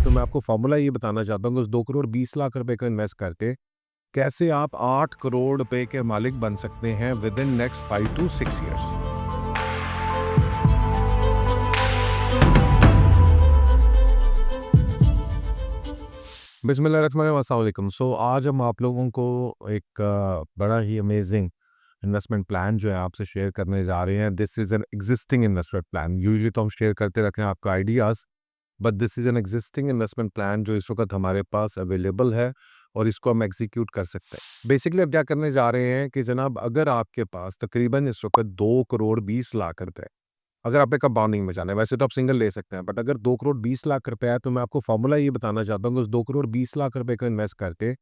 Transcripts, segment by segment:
तो मैं आपको फ़ॉर्मूला ये बताना चाहता हूँ कि उस 2 करोड़ 20 लाख रुपए का इन्वेस्ट करके कैसे आप 8 करोड़ रुपए के मालिक बन सकते हैं within next 5 to 6 years. बिस्मिल्लाहिर्रहमानिर्रहीम, अस्सलाम वालेकुम। आज हम आप लोगों को एक बड़ा ही अमेजिंग इन्वेस्टमेंट प्लान जो है आपसे शेयर करने जा रहे हैं। This is an existing investment plan. Usually तो हम शेयर करते रहते हैं आपको ideas, but this is an existing investment plan जो इस वक्त हमारे पास अवेलेबल है और इसको हम एग्जीक्यूट कर सकते हैं। बेसिकली अब क्या करने जा रहे हैं कि जनाब, अगर आपके पास तकरीबन इस वक्त 2 करोड़ 20 लाख रुपए, अगर आपने कंपाउंडिंग में जाना है, वैसे तो आप सिंगल ले सकते हैं, बट अगर 2 करोड़ 20 लाख रुपए है तो मैं आपको फॉर्मूला ये बताना चाहता हूँ कि उस 2 करोड़ 20 लाख रुपए का इन्वेस्ट करके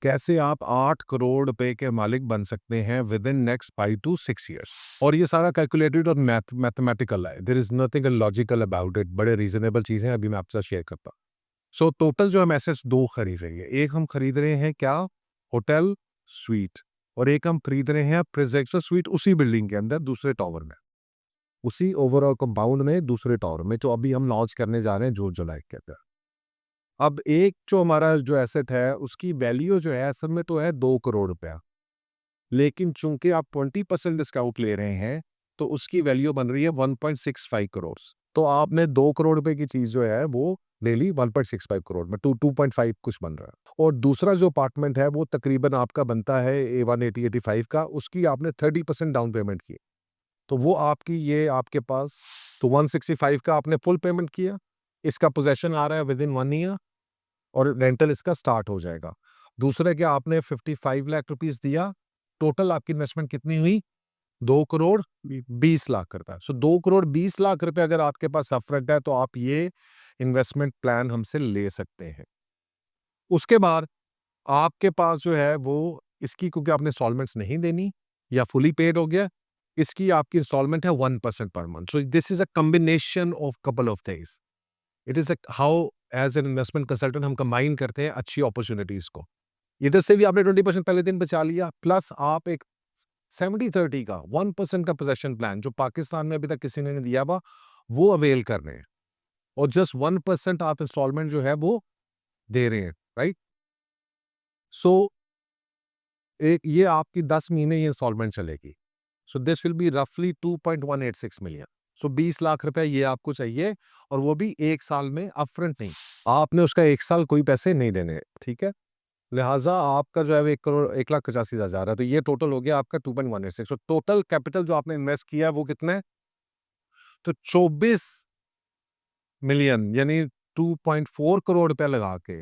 कैसे आप 8 करोड़ रुपए के मालिक बन सकते हैं within next 5 to 6 years. और ये सारा कैलकुलेटेड और मैथमेटिकल है। There is nothing logical about it. बड़े रीजनेबल चीजें अभी मैं आपसे शेयर करता हूँ। सो टोटल जो हम एसेट्स दो खरीद रहे हैं, एक हम खरीद रहे हैं क्या, होटल स्वीट, और एक हम खरीद रहे हैं प्रेसिडेंशियल स्वीट उसी बिल्डिंग के अंदर दूसरे टावर में, उसी ओवरऑल कंपाउंड में दूसरे टावर में, जो अभी हम लॉन्च करने जा रहे हैं जून जुलाई के अंदर। अब एक जो हमारा जो एसेट है उसकी वैल्यू जो है असल में तो है 2 करोड़ रुपया, लेकिन चूंकि आप 20% डिस्काउंट ले रहे हैं तो उसकी वैल्यू बन रही है 1.65 करोड़। तो आपने 2 करोड़ रुपए की चीज जो है वो ले ली 1.65 करोड़ में, 2.5 कुछ बन रहा है। और दूसरा जो अपार्टमेंट है वो तकरीबन आपका बनता है A180-85 का, उसकी आपने 30% डाउन पेमेंट की, तो वो आपकी ये आपके पास, तो 165 का आपने फुल पेमेंट किया, इसका पोजेशन आ रहा है विद इन 1 ईयर और रेंटल इसका स्टार्ट हो जाएगा। दूसरे के आपने 55 लाख रुपीस दिया, टोटल आपकी इन्वेस्टमेंट कितनी हुई, 2 करोड़ 20 लाख रुपए। सो 2 करोड़ 20 लाख रुपए अगर आपके पास अपफ्रंट है तो आप ये इन्वेस्टमेंट प्लान हमसे ले सकते हैं। उसके बाद आपके पास जो है वो इसकी, क्योंकि आपने इंस्टॉलमेंट्स नहीं देनी या फुली पेड हो गया, इसकी आपकी इंस्टॉलमेंट है 1% पर month. So this is a combination of couple of things. It is how as an investment consultant हम कंबाइन करते हैं अच्छी अपॉर्चुनिटीज को। इधर से भी आपने 20% पहले दिन बचा लिया, प्लस आप एक 70-30 का 1% का पोजेशन प्लान जो पाकिस्तान में अभी तक किसी ने नहीं दिया हुआ वो अवेल कर रहे हैं, और जस्ट 1% आप इंस्टॉलमेंट जो है वो दे रहे हैं, राइट। सो एक ये आपकी 10 महीने ये इंस्टॉलमेंट चलेगी। सो दिस विल बी रफली 2.186 मिलियन। सो 20 लाख रुपए ये आपको चाहिए, और वो भी एक साल में अपफ्रंट नहीं, आपने उसका एक साल कोई पैसे नहीं देने, ठीक है। लिहाजा आपका जो है वो 1 करोड़ 1,85,000 है, तो ये टोटल हो गया आपका 2.186। तो टोटल कैपिटल जो आपने इन्वेस्ट किया है वो कितना है, तो 24 मिलियन यानी 2.4 करोड़ रुपया लगा के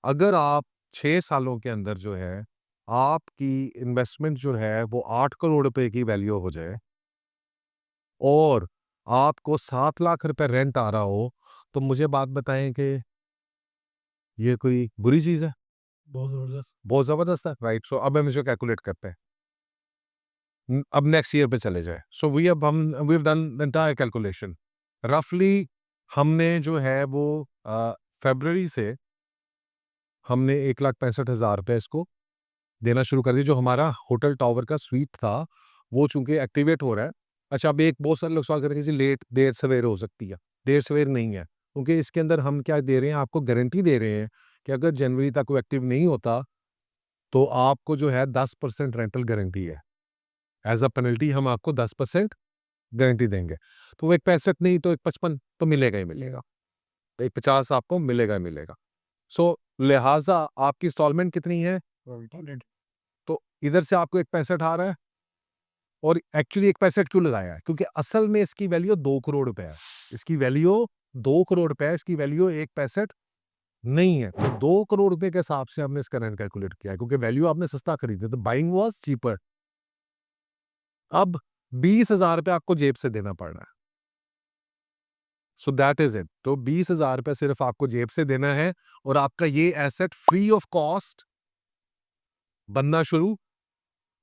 अगर आप 6 सालों के अंदर जो है आपकी इन्वेस्टमेंट जो है वो 8 करोड़ रुपए की वैल्यू हो जाए और आपको 7 लाख रुपए रेंट आ रहा हो, तो मुझे बात बताएं कि ये कोई बुरी चीज है? बहुत ज़बरदस्त। बहुत जबरदस्त है, राइट। सो अब हम इसको कैलकुलेट करते हैं। अब नेक्स्ट ईयर पे चले जाए। So we have done the entire calculation. रफली हमने जो है वो फरवरी से हमने 1,65,000 रुपए इसको देना शुरू कर दिया। जो हमारा होटल टावर का स्वीट था वो चूंकि एक्टिवेट हो रहा है। अच्छा, अब एक बहुत सारे लोग सवाल करेंगे जी, लेट देर सवेर हो सकती है। देर सवेर नहीं है, क्योंकि इसके अंदर हम क्या दे रहे हैं, आपको गारंटी दे रहे हैं कि अगर जनवरी तक वो एक्टिव नहीं होता तो आपको जो है 10% रेंटल गारंटी है। एज अ पेनल्टी हम आपको 10% गारंटी देंगे। तो वो एक 65 नहीं तो एक 55 तो मिलेगा ही मिलेगा, तो एक 50 आपको मिलेगा ही मिलेगा। सो लिहाजा आपकी इंस्टॉलमेंट कितनी है, तो इधर से आपको एक 65 आ रहा है। और एक्चुअली एक 65 क्यों लगाया है, क्योंकि असल में इसकी वैल्यू 2 करोड़ रुपए है। इसकी वैल्यू 2 करोड़ रुपए है, इसकी वैल्यू एक 65 नहीं है। तो 2 करोड़ रुपए के हिसाब से हमने इसका रेंट कैलकुलेट किया है, क्योंकि वैल्यू आपने सस्ता खरीदे तो बाइंग वाज चीपर। अब 20,000 रुपए आपको जेब से देना पड़ रहा है। So that is it. तो 20,000 रुपए सिर्फ आपको जेब से देना है और आपका ये एसेट फ्री ऑफ कॉस्ट बनना शुरू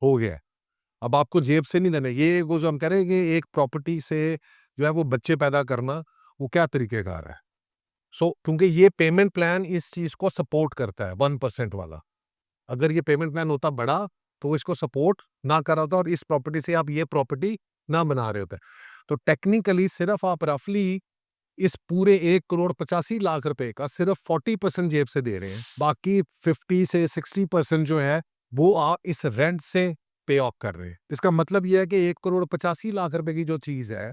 हो गया है। अब आपको जेब से नहीं देना। ये वो जो हम कह रहे हैं कि एक प्रॉपर्टी से जो है वो बच्चे पैदा करना, वो क्या तरीकेकार है। सो क्योंकि ये पेमेंट प्लान इस चीज को सपोर्ट करता है 1% वाला। अगर ये पेमेंट प्लान होता बड़ा तो वो इसको सपोर्ट ना कर रहा होता, और इस प्रॉपर्टी से आप ये प्रॉपर्टी ना बना रहे होते। तो टेक्निकली सिर्फ आप रफली इस पूरे 1,85,00,000 रुपए का सिर्फ 40% जेब से दे रहे हैं, बाकी 50 से 60% जो है वो आप इस रेंट से पे ऑफ कर रहे हैं। इसका मतलब यह है कि 1,85,00,000 रुपए की जो चीज है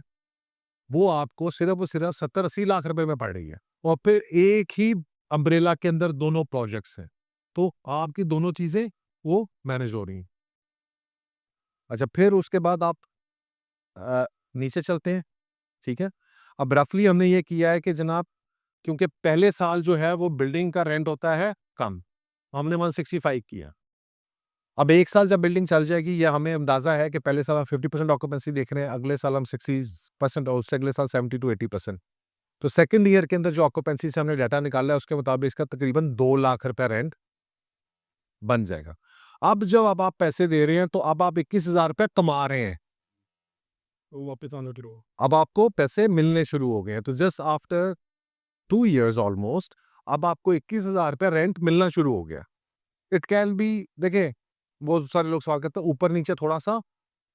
वो आपको सिर्फ और सिर्फ 70-80 लाख रुपए में पड़ रही है, और फिर एक ही अम्ब्रेला के अंदर दोनों प्रोजेक्ट्स हैं, तो आपकी दोनों चीजें वो मैनेज हो रही हैं। अच्छा, फिर उसके बाद आप नीचे चलते हैं, ठीक है। अब रफली हमने ये किया है कि जनाब, क्योंकि पहले साल जो है वो बिल्डिंग का रेंट होता है कम, हमने 165 किया। अब एक साल जब बिल्डिंग चल जाएगी, ये हमें अंदाजा है कि पहले साल हम 50% ऑक्यूपेंसी देख रहे हैं, अगले साल हम 60% और उससे अगले साल 70 to 80%। तो सेकंड ईयर के अंदर जो ऑक्यूपेंसी से हमने डाटा निकाला है उसके मुताबिक इसका तकरीबन 2 लाख रुपए रेंट बन जाएगा। अब जब अब आप पैसे दे रहे हैं तो अब आप 21,000 रुपए कमा रहे हैं, वो वापस आना शुरू हो, अब आपको पैसे मिलने शुरू हो गए हैं। तो जस्ट आफ्टर 2 इयर्स ऑलमोस्ट अब आपको 21,000 रुपए रेंट मिलना शुरू हो गया। इट कैन बी, देखें, बहुत सारे लोग सवाल करते हैं ऊपर नीचे थोड़ा सा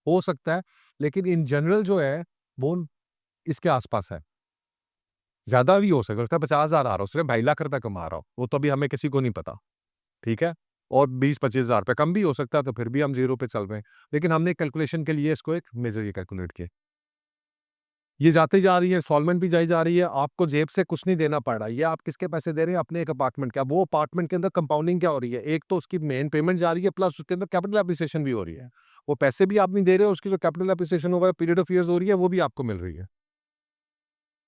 हो सकता है, लेकिन इन जनरल जो है वो इसके आसपास है। ज्यादा भी हो सकता है, 50,000 आ रहा हो, सिर्फ 2.5 लाख रुपए कमा रहा हो, वो तो अभी हमें किसी को नहीं पता, ठीक है। और 20-25,000 रुपए कम भी हो सकता है, तो फिर भी हम जीरो पे चल रहे हैं। लेकिन हमने कैलकुलेशन के लिए इसको एक मेजर ये कैलकुलेट किया, ये जाती जा रही है, इंस्टॉलमेंट भी जाई जा रही है, आपको जेब से कुछ नहीं देना पड़ रहा। ये आप किसके पैसे दे रहे हैं? अपने एक अपार्टमेंट का। वो अपार्टमेंट के अंदर कंपाउंडिंग क्या हो रही है? एक तो उसकी मेन पेमेंट जा रही है, प्लस उसके अंदर कैपिटल एप्रिसिएशन भी हो रही है। वो पैसे भी आप नहीं दे रहे हो, उसकी जो capital appreciation over period of years हो रही है, वो भी आपको मिल रही है।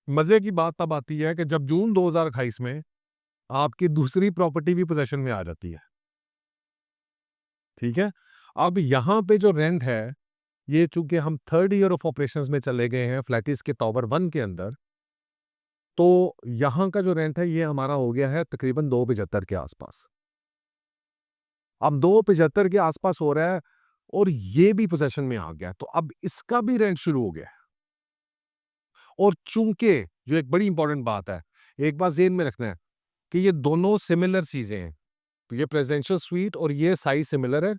मजे की बात तब आती है कि जब जून 2028 में आपकी दूसरी प्रॉपर्टी भी पोजेशन में आ जाती है, ठीक है। अब यहाँ पे जो रेंट है, ये चूंकि हम थर्ड ईयर ऑफ ऑपरेशंस में चले गए हैं फ्लैटिस के टॉवर 1 के अंदर, तो यहाँ का जो रेंट है ये हमारा हो गया है तकरीबन 275 के आसपास। अब 275 के आसपास हो रहा है और ये भी पोजेशन में आ गया, तो अब इसका भी रेंट शुरू हो गया है। और चूंकि जो एक बड़ी इंपॉर्टेंट बात है, एक बात जेहन में रखना है कि ये दोनों सिमिलर चीजें हैं, तो ये प्रेसिडेंशियल स्वीट और ये साइज सिमिलर है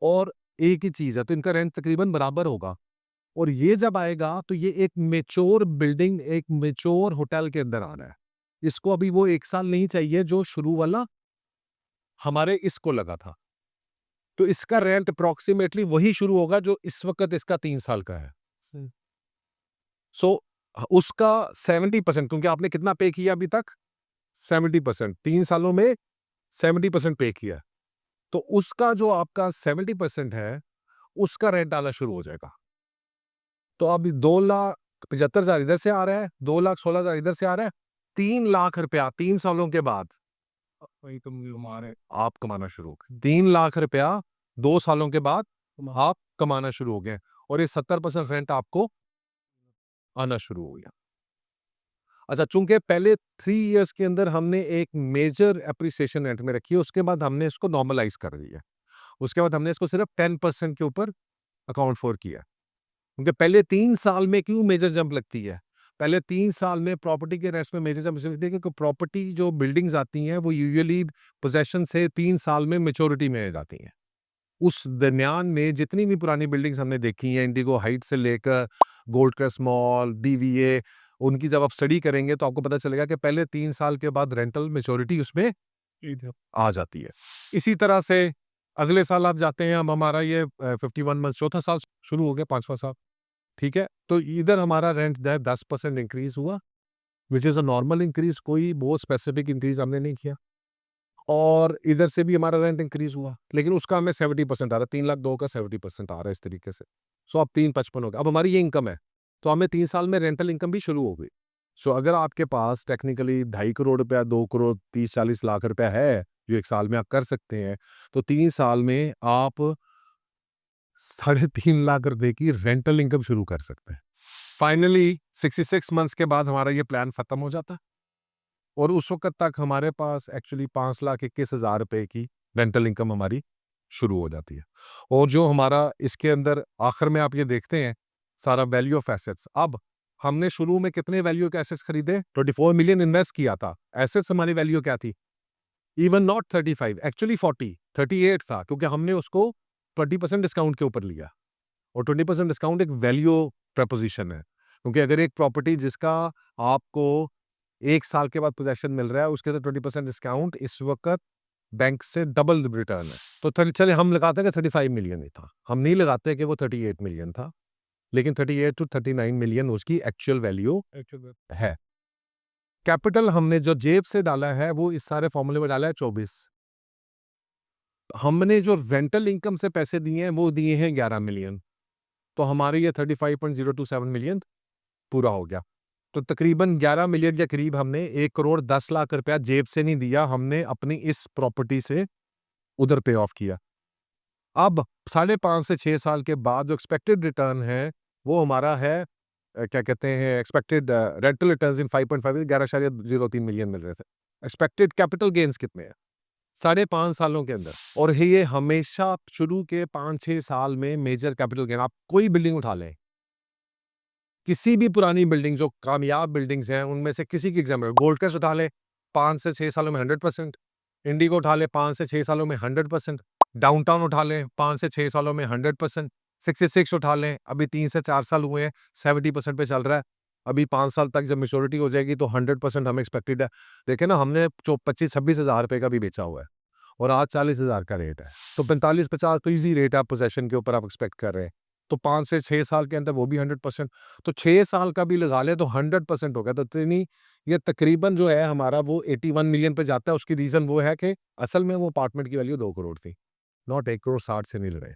और एक ही चीज है, तो इनका रेंट तकरीबन बराबर होगा। और ये जब आएगा तो ये एक मेच्योर बिल्डिंग, एक मेच्योर होटल के अंदर आना है। इसको अभी वो 1 साल नहीं चाहिए जो शुरू वाला हमारे इसको लगा था। तो इसका रेंट अप्रॉक्सिमेटली वही शुरू होगा जो इस वक्त इसका 3 साल का है। सो उसका 70%, क्योंकि आपने कितना पे किया अभी तक? 70%, 3 सालों में 70% पे किया। तो उसका जो आपका 70% है, उसका रेंट आना शुरू हो जाएगा। तो अभी 2,75,000 इधर से आ रहा है, 2,16,000 इधर से आ रहा है, 3 लाख रुपया 3 सालों के बाद वही तुम कमा रहे, आप कमाना शुरू हो गए। 3 लाख रुपया 2 सालों के बाद आप कमाना शुरू हो गए, और ये 70% रेंट आपको आना शुरू हो गया। अच्छा, चूंकि पहले 3 इयर्स के अंदर हमने एक मेजर एप्रिसिएशन रेंट में रखी है, उसके बाद हमने इसको नॉर्मलाइज कर दिया। उसके बाद हमने इसको सिर्फ 10% के ऊपर अकाउंट फॉर किया, क्योंकि पहले 3 साल में क्यों मेजर जंप लगती है? पहले 3 साल में प्रॉपर्टी के रेट्स में मेजर जंप इसलिए लगती है क्योंकि प्रॉपर्टी जो बिल्डिंग्स आती हैं वो यूजुअली पोजेसन से 3 साल में मैच्योरिटी में जाती हैं। उस दरमियान में जितनी भी पुरानी बिल्डिंग्स हमने देखी हैं, इंडिगो हाइट से लेकर गोल्ड क्रस्ट मॉल, बीवीए, उनकी जब आप स्टडी करेंगे तो आपको पता चलेगा कि पहले 3 साल के बाद रेंटल मैच्योरिटी उसमें आ जाती है। इसी तरह से अगले साल आप जाते हैं, अब हमारा ये 51 मंथ चौथा साल शुरू हो गया, 5वां साल, ठीक है। तो इधर हमारा रेंट 10% इंक्रीज हुआ, which is a normal increase, कोई बहुत स्पेसिफिक इंक्रीज हमने नहीं किया। और इधर से भी हमारा रेंट इंक्रीज हुआ, लेकिन उसका हमें 70% आ रहा है, 3,02,000 का 70% आ रहा है इस तरीके से। सो अब 355 हो गया, अब हमारी ये इनकम है, तो हमें 3 साल में रेंटल इनकम भी शुरू हो गई। सो अगर आपके पास टेक्निकली 2.5 करोड़ रुपया, 2 करोड़ 30-40 लाख रुपया है जो एक साल में आप कर सकते हैं, तो 3 साल में आप 3.5 लाख रुपए की रेंटल इनकम शुरू कर सकते हैं। फाइनली 66 मंथ्स के बाद हमारा ये प्लान खत्म हो जाता है, और उस वक़्त तक हमारे पास एक्चुअली 5,21,000 रुपए की रेंटल इनकम हमारी शुरू हो जाती है। और जो हमारा इसके अंदर आखिर में आप ये देखते हैं सारा वैल्यू ऑफ एसेट्स। अब हमने शुरू में कितने वैल्यू के एसेट्स खरीदे? 24 मिलियन इन्वेस्ट किया था। एसेट्स हमारी वैल्यू क्या थी? इवन नॉट 35, एक्चुअली 40, 38 था, क्योंकि हमने उसको 20% डिस्काउंट के ऊपर लिया, और 20% डिस्काउंट एक वैल्यू प्रपोजिशन है। क्योंकि अगर एक प्रॉपर्टी जिसका आपको 1 साल के बाद पोजेसन मिल रहा है, उसके तो 20% डिस्काउंट इस वक़्त बैंक से डबल रिटर्न है। तो चलिए हम लगाते हैं कि 35 मिलियन ही था। हम नहीं लगाते कि वो 38 मिलियन था, लेकिन 38 टू 39 मिलियन उसकी एक्चुअल वैल्यू है। कैपिटल हमने जो जेब से डाला है, वो इस सारे फॉर्मूले में डाला है 24। हमने जो रेंटल इनकम से पैसे दिए हैं, वो दिए हैं 11 मिलियन। तो हमारे ये 35.027 मिलियन पूरा हो गया। तो तकरीबन 11 मिलियन के करीब हमने 1 करोड़ 10 लाख रुपया जेब से नहीं दिया, हमने अपनी इस प्रॉपर्टी से उधर पे ऑफ किया। अब 5.5 से 6 साल के बाद जो एक्सपेक्टेड रिटर्न है, वो हमारा है क्या कहते हैं, expected rental returns in 5.5 11.03 million मिल रहे थे। एक्सपेक्टेड कैपिटल गेन्स कितने हैं? 5.5 सालों के अंदर। और ये हमेशा शुरू के 5-6 साल में मेजर कैपिटल गेन, आप कोई बिल्डिंग उठा लें, किसी भी पुरानी बिल्डिंग जो कामयाब बिल्डिंग्स हैं, उनमें से किसी की एग्जाम्पल गोल्ड कस्ट उठा लें, 5 से 6 सालों में 100%, इंडिगो उठा लें 5 से 6 सालों में 100%, डाउनटाउन उठा लें 5 से 6 सालों में 100%, 66 उठा लें, अभी 3 से 4 साल हुए हैं, 70% पे चल रहा है। अभी 5 साल तक जब मैच्योरिटी हो जाएगी तो 100% हमें एक्सपेक्टेड है। देखिए ना, हमने 25-26 हज़ार रुपए का भी बेचा हुआ है और आज 40,000 का रेट है। तो 45-50 तो ईज़ी रेट है, आप पोज़ेशन के ऊपर आप एक्सपेक्ट कर रहे हैं। तो 5 से 6 साल के अंदर वो भी 100%, तो 6 साल का भी लगा लें तो 100% हो गया। तो इतनी ये तकरीबन जो है हमारा वो 81 मिलियन पे जाता है। उसकी रीज़न वो है कि असल में वो अपार्टमेंट की वैल्यू 2 करोड़ थी, नॉट 1 करोड़ 60 से मिल रहे।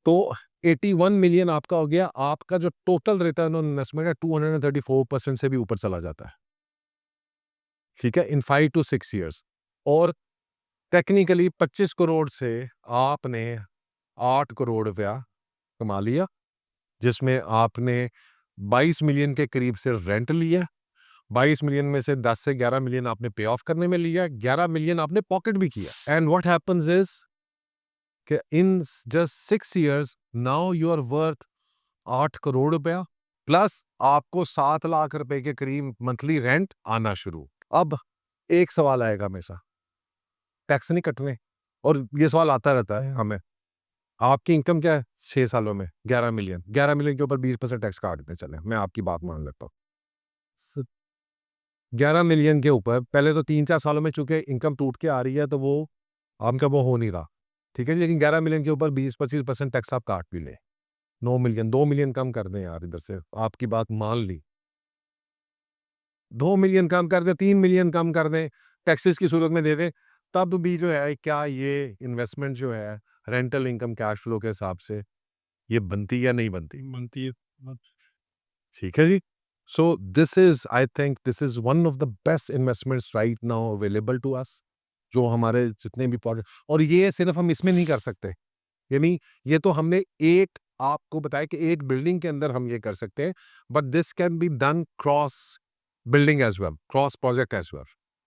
तो 81 मिलियन आपका हो गया। आपका जो टोटल रिटर्न ऑन इन्वेस्टमेंट है 234% से भी ऊपर चला जाता है। ठीक है, इन 5 टू 6 ईयर्स। और टेक्निकली 25 करोड़ से आपने 8 करोड़ रुपया कमा लिया, जिसमें आपने 22 मिलियन के करीब से रेंट लिया। 22 मिलियन में से 10 से 11 मिलियन आपने पे ऑफ करने में लिया, 11 मिलियन आपने पॉकेट भी किया। एंड व्हाट हैपेंस इज कि in just 6 years now you are worth 8 crore रुपया, प्लस आपको 7 लाख रुपए के करीब मंथली रेंट आना शुरू। अब एक सवाल आएगा हमेशा, टैक्स नहीं कटने? और ये सवाल आता रहता है हमें। आपकी इनकम क्या है 6 सालों में? 11 मिलियन। 11 मिलियन के ऊपर 20% टैक्स काट देते चलें, मैं आपकी बात मान लेता हूँ। स 11 मिलियन के ऊपर पहले तो 3-4 सालों में चूँकि इनकम टूट के आ रही है, तो वो आपका वो हो नहीं रहा, ठीक है जी? लेकिन 11 मिलियन के ऊपर 20-25% टैक्स आप काट भी लें। 9 मिलियन, 2 मिलियन कम कर दें यार इधर से, आपकी बात मान ली। 2 मिलियन कम कर दें, 3 मिलियन कम कर दें, टैक्सेस की सूरत में दे दें, तब भी जो है क्या ये इन्वेस्टमेंट जो है रेंटल इनकम कैश फ्लो के हिसाब से ये बनती या नहीं बनती? बनती है। ठीक है जी। So this is, I think this is one of the best investments right now available to us, जो हमारे जितने भी प्रोजेक्ट, और ये सिर्फ हम इसमें नहीं कर सकते। यानी ये तो हमने एक आपको बताया कि एक बिल्डिंग के अंदर हम ये कर सकते हैं, but this can be done cross building as well, cross project as well.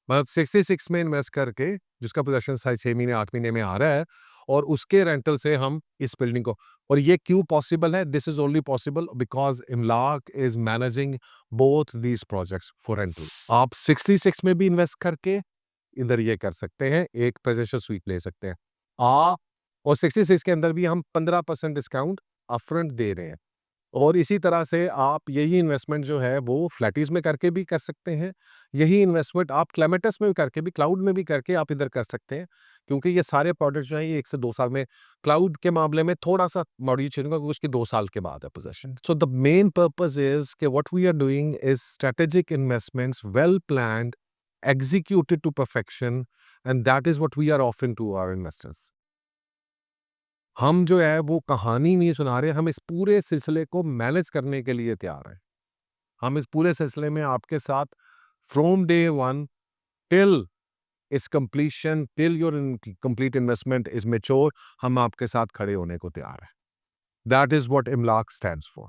मतलब 66 में इन्वेस्ट करके, जिसका पोजेसन 6 महीने 8 महीने में आ रहा है, और उसके रेंटल से हम इस बिल्डिंग को, और ये क्यों पॉसिबल है? This is only possible because Imlaak is managing both these projects for rental. आप 66 में भी इन्वेस्ट करके इधर ये कर सकते हैं, एक प्रेजेंशियल स्वीट ले सकते हैं। आ और 66 के अंदर भी हम 15% डिस्काउंट अपफ्रंट दे रहे हैं। और इसी तरह से आप यही इन्वेस्टमेंट जो है वो फ्लैटीज में करके भी कर सकते हैं। यही इन्वेस्टमेंट आप क्लाइमेटस में भी करके भी, क्लाउड में भी करके आप इधर कर सकते हैं। क्योंकि ये सारे प्रोडक्ट जो हैं ये 1 से 2 साल में, क्लाउड के मामले में थोड़ा-सा मॉड्यूल चेंज होगा क्योंकि उसकी 2 साल के बाद है possession. So the main purpose is कि what we are doing is strategic investments, well planned, executed to perfection, and that is what we are offering to our investors. हम जो है वो कहानी नहीं सुना रहे, हम इस पूरे सिलसिले को मैनेज करने के लिए तैयार हैं। हम इस पूरे सिलसिले में आपके साथ from day one till its completion, till your complete investment is mature, हम आपके साथ खड़े होने को तैयार हैं। That is what Imlaak stands for.